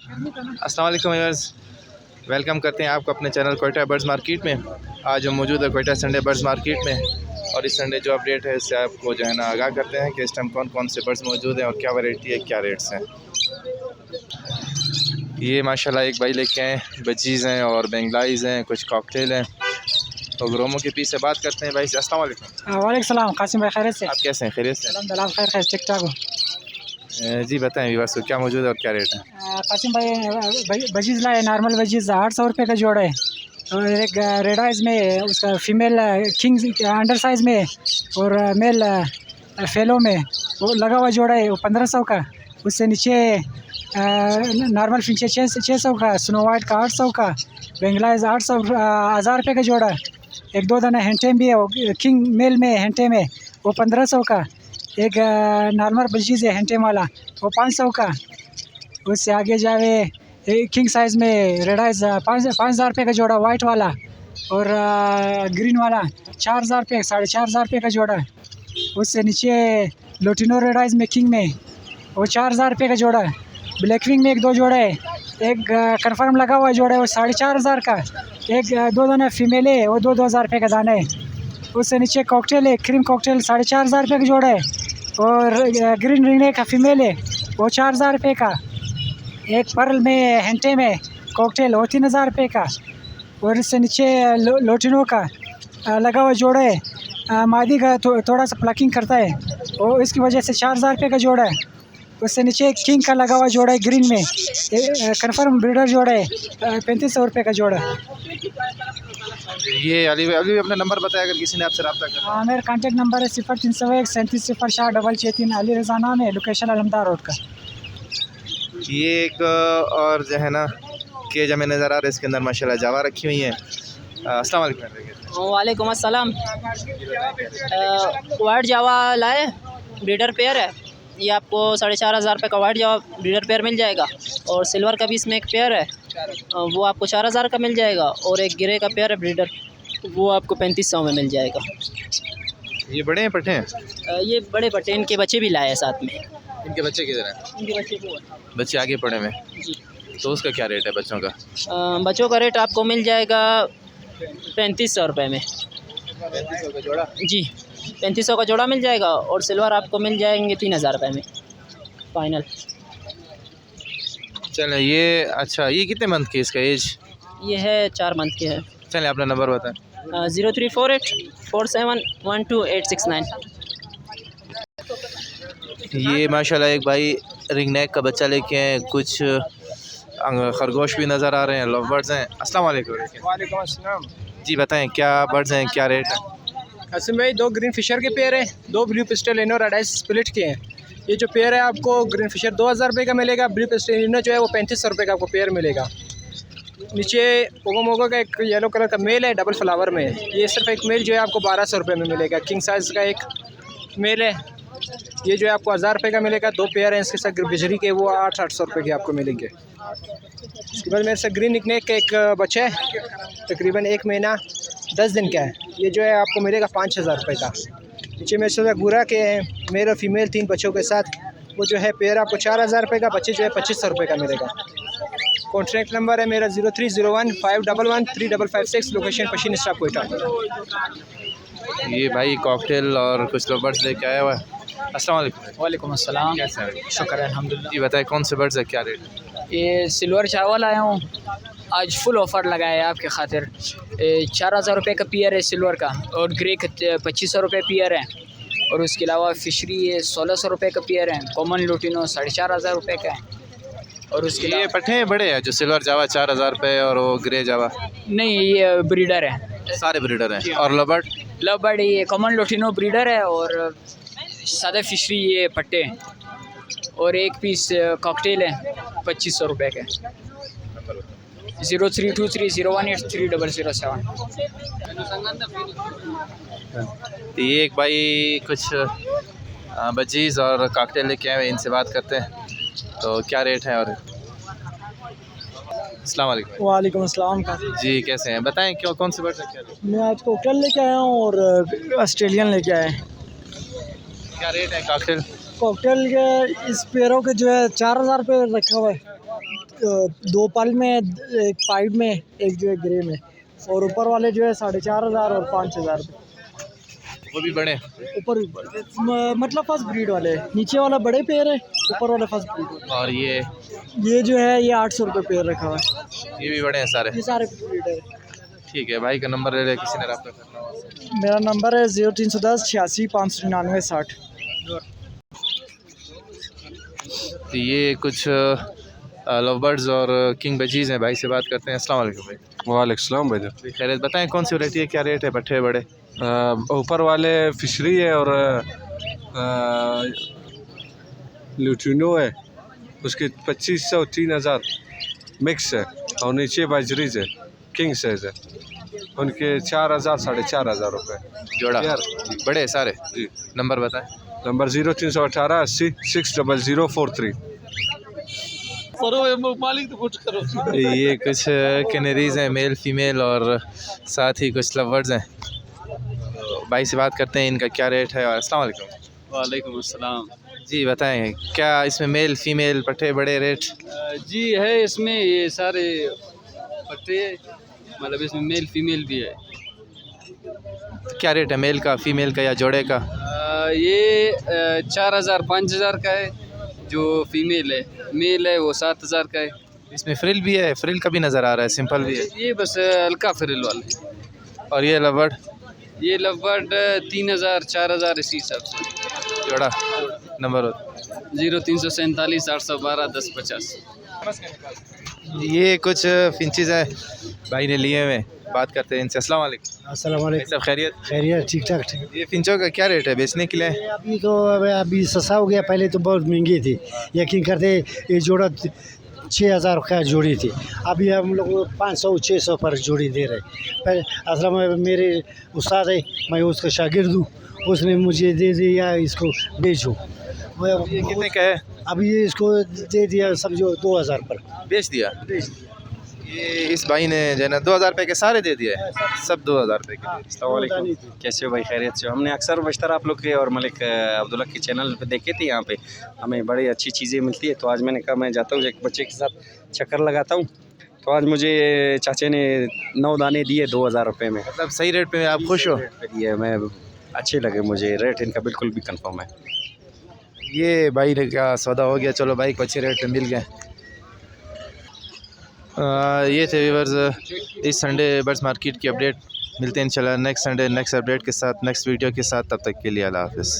अस्सलाम वालेकुम viewers, welcome करते हैं आपको अपने चैनल कोयटा बर्ड्स मार्केट में। आज हम मौजूद है कोयटा संडे बर्ड्स मार्केट में और इस संडे जो अपडेट है इससे आपको जो है ना आगाह करते हैं कि इस टाइम कौन कौन से बर्ड्स मौजूद हैं और क्या वैरायटी है, क्या रेट्स हैं। ये माशाल्लाह एक भाई लेके आए बजीज़ हैं और बेंगलाइज़ हैं, कुछ कॉकटेल हैं। तो ग्रोमो के पीस से बात करते हैं भाई से। अस्सलाम वालेकुम। वालेकुम सलाम कासिम भाई, खैरियत से? आप कैसे हैं? खैरियत से? अल्हम्दुलिल्लाह खैर खैर ठीक ठाक हूँ। जी बताएं व्यूअर्स को क्या मौजूद है और क्या रेट है। कासिम भाई बजीज़ लाए, नॉर्मल बजीज़ 800 रुपये का जोड़ा है और एक रेड आइज में उसका फीमेल किंग अंडर साइज़ में और मेल फेलो में वो लगा हुआ जोड़ा है, वो 1500 का। उससे नीचे नॉर्मल फिंचे 600 का, स्नो वाइट का 800 का, बेंगलाइज 1000 रुपये का जोड़ा है। एक दो दाना हेंटे भी है, वो किंग मेल में हेंटे में वो 1500 का। एक नॉर्मल बजीज़ है हेंटे वाला, वो 500 का। उससे आगे जावे किंग साइज़ में रेड आइज 5000 रुपये का जोड़ा वाइट वाला और ग्रीन वाला 4000 रुपये, 4500 रुपये का जोड़ा। उससे नीचे लोटिनो रेड आइज में किंग में वो 4000 रुपये का जोड़ा। ब्लैक विंग में एक दो जोड़ा है, एक कन्फर्म लगा हुआ जोड़ा है वो 4500 का। एक दो दाना फीमेल है वो 2000 रुपये का दाना है। उससे नीचे कॉकटेल है, क्रीम कॉकटेल 4500 रुपये का जोड़ा है और ग्रीन रिंगने का फीमेल है वो 4000 रुपये का। एक पर्ल में हेंटे में कॉकटेल वो 3000 रुपये का और इससे नीचे लोटिनो का लगा हुआ जोड़ा है। मादी का थोड़ा सा प्लकिंग करता है और इसकी वजह से 4000 रुपये का जोड़ा है। उससे नीचे किंग का लगा हुआ जोड़ा है ग्रीन में, कन्फर्म ब्रीडर जोड़ा है 3500 रुपये का जोड़ा। ये अली भाई अपना नंबर बताया अगर किसी ने आपसे रब्ता करना। मेरा कॉन्टैक्ट नंबर है 0301 3706 अली रज़ा नाम है, लोकेशन अलमदार रोड का। ये एक और जो है ना केज हमें नज़र आ रहा है, इसके अंदर माशाल्लाह जावा रखी हुई है। अस्सलाम वालेकुम। वालेकुम अस्सलाम। वाइट जावा लाए, ब्रीडर पेयर है। ये आपको 4500 रुपये का वाइट जावा ब्रीडर पेयर मिल जाएगा और सिल्वर का भी इसमें एक पेयर है, वो आपको 4000 का मिल जाएगा। और एक ग्रे का पेयर है ब्रीडर, वो आपको 3500 में मिल जाएगा। ये बड़े हैं पट्टे हैं? ये बड़े पट्टे, इनके बच्चे भी लाए हैं साथ में। इनके बच्चे किधर हैं? इनके बच्चे को बच्चे आगे पड़े में जी। तो उसका क्या रेट है बच्चों का? बच्चों का रेट आपको मिल जाएगा 3500 रुपये में। 3500 का जोड़ा? जी 3500 का जोड़ा मिल जाएगा और सिल्वर आपको मिल जाएंगे 3000 रुपये में फाइनल। चलें ये अच्छा, ये कितने मंथ की इसका एज? ये है 4 मंथ के है। चलें अपना नंबर बताएं। 0348 4712 869। ये माशाल्लाह एक भाई रिंग नेक का बच्चा लेके हैं, कुछ खरगोश भी नज़र आ रहे हैं, लव बर्ड्स हैं। अस्सलाम वालेकुम। वालेकुम अस्सलाम। जी बताएं क्या बर्ड्स हैं, क्या रेट है? कासिम भाई, दो ग्रीन फिशर के पेयर हैं, दो ब्लू पिस्टलिनो रेड आइज स्प्लिट के हैं। ये जो पेयर है आपको ग्रीन फिशर 2000 रुपये का मिलेगा, ब्लू पिस्टलिनो जो है वो 3500 रुपये का आपको पेयर मिलेगा। नीचे ओगो का एक येलो कलर का मेल है डबल फ्लावर में, ये सिर्फ एक मेल जो है आपको 1200 रुपये में मिलेगा। किंग साइज़ का एक मेल है, ये जो है आपको 1000 रुपये का मिलेगा। दो पेयर हैं इसके साथ बिजली के, वो 800 रुपये के आपको मिलेंगे। इसके बाद मेरे से ग्रीन निकने का एक बच्चा है, तकरीबन 1 महीना 10 दिन का है, ये जो है आपको मिलेगा 5000 रुपये का। नीचे मेरे से गुरा के हैं, मेल और फीमेल 3 बच्चों के साथ, वो जो है पेयर आपको 4000 रुपये का, बच्चे जो है 2500 रुपये का मिलेगा। कॉन्टैक्ट नंबर है मेरा 0301 511 3556, लोकेशन पशीन स्टाफ कोयटा। ये भाई कॉकटेल और कुछ तो बर्ड्स लेके आया हुआ है। अस्सलाम वालेकुम। वालेकुम अस्सलाम। कैसे हैं? शुक्र है अल्हम्दुलिल्लाह। जी बताएं कौन से बर्ड्स है, क्या रेट है? ये सिल्वर चावल आया हूँ, आज फुल ऑफ़र लगाया है आपके खातिर। 4000 रुपये का पेयर है सिल्वर का और ग्रे का 2500 रुपये पेयर है। और उसके अलावा फिशरी 1600 रुपये का पेयर है। कॉमन लोटिनो 4500 रुपये का है। और उसके ये पट्टे बड़े हैं जो सिल्वर जावा 4000 रुपये और वो ग्रे जावा? नहीं, ये ब्रीडर है, सारे ब्रीडर हैं। और लबर्ड? लव ये कॉमन लोटिनो ब्रीडर है और सादा फिशरी ये पट्टे हैं। और एक पीस कॉकटेल है 2500 रुपये के। 032301830007। ये एक भाई कुछ बजीज़ और कॉकटेल लेके आए हुए, इनसे बात करते हैं तो क्या रेट है। और अस्सलाम वालेकुम। वालेकुम अस्सलाम। जी कैसे हैं, बताएं क्यों कौन से बर्ड्स हैं, क्या रेट? मैं आज कॉकटेल लेके आया हूँ और ऑस्ट्रेलियन लेके आया है। क्या रेट है कॉकटेल? कॉकटेल के इस पेयरों के जो है 4000 रुपये रखा हुआ है। दो पल में, एक पाइप में, एक जो है ग्रे में, और ऊपर वाले जो है 4,500 और 5,000 रुपये। वो भी बड़े? ऊपर मतलब फर्स्ट ब्रीड वाले, नीचे वाला बड़े पेयर है, ऊपर वाला फर्स्ट ब्रीड। और ये जो है ये 800 रुपये पेयर रखा हुआ है। ये भी बड़े हैं सारे? ये सारे ब्रीड है। ठीक है, भाई का नंबर ले ले, किसी ने रब्ता करना हो। मेरा नंबर है 0310 86 599 60। तो ये कुछ लव बर्ड्स और किंग बजीज़ हैं, भाई से बात करते हैं। अस्सलाम वालेकुम भाई। वालेकुम सलाम भाई। खैरियत, बताएं कौन सी वैरायटी है, क्या रेट है? पट्टे बड़े? ऊपर वाले फिशरी है और ल्यूटिनो है, उसके 2500 3000 मिक्स है, और नीचे बाजरीज है, किंग साइज है, उनके 4000 4,500 रुपये जोड़ा? यार बड़े हैं सारे जी। नंबर बताएं। नंबर 0318 80 60043। ये कुछ कैनरीज हैं, मेल फीमेल, और साथ ही कुछ लवर्स हैं। भाई से बात करते हैं, इनका क्या रेट है। और अस्सलाम वालेकुम। वालेकुम अस्सलाम। जी बताएं, क्या इसमें मेल फीमेल पट्टे बड़े रेट? जी है, इसमें ये सारे पट्टे, मतलब इसमें मेल फीमेल भी है। क्या रेट है मेल का, फीमेल का या जोड़े का? ये 4,000 5,000 का है जो फीमेल है, मेल है वो 7,000 का है। इसमें फ्रिल भी है? फ्रिल का भी नज़र आ रहा है, सिंपल भी है? ये बस हल्का फ्रिल वाले। और ये लवर्ड? ये लवबर्ड 3,000 4,000 इसी हिसाब से। जोड़ा? नंबर 0347 812 1050। ये कुछ फिंचेस है, भाई ने लिए हुए, बात करते हैं इनसे। अस्सलाम वालेकुम। अस्सलाम वालेकुम। सब खैरियत? खैरियत, ठीक ठाक ठीक। ये फिंचों का क्या रेट है बेचने के लिए? अभी तो अभी सस्ता हो गया, पहले तो बहुत महंगी थी, यकीन करते ये जोड़ा 6,000 का जोड़ी थी, अभी हम लोग 500-600 पर जोड़ी दे रहे। पहले असल में मेरे उस्ताद है, मैं उसका शागिर्द हूँ, उसने मुझे दे दिया इसको बेचो। ये कितने का है? अभी ये इसको दे दिया समझो 2,000 पर बेच दिया? ये इस भाई ने जो है ना 2,000 रुपये के सारे दे दिए, सब 2,000 रुपये के। अस्सलामुअलैकुम, कैसे हो भाई? खैरियत से? हमने अक्सर बशतर आप लोग के और मलिक अब्दुल्ला के चैनल पे देखे थे, यहाँ पे हमें बड़ी अच्छी चीज़ें मिलती है, तो आज मैंने कहा मैं जाता हूँ एक बच्चे के साथ चक्कर लगाता हूँ। तो आज मुझे चाचे ने 9 दाने दिए 2,000 रुपये में। मतलब सही रेट पे आप खुश हो? दिए, मैं अच्छे लगे मुझे, रेट इनका बिल्कुल भी कंफर्म है। ये भाई ने क्या सौदा हो गया, चलो भाई को अच्छे रेट पे मिल गए। ये थे व्यूअर्स इस संडे बर्ड्स मार्केट की अपडेट। मिलते हैं इंशाल्लाह नेक्स्ट संडे नेक्स्ट अपडेट के साथ, नेक्स्ट वीडियो के साथ। तब तक के लिए अल्लाह हाफ़िज़।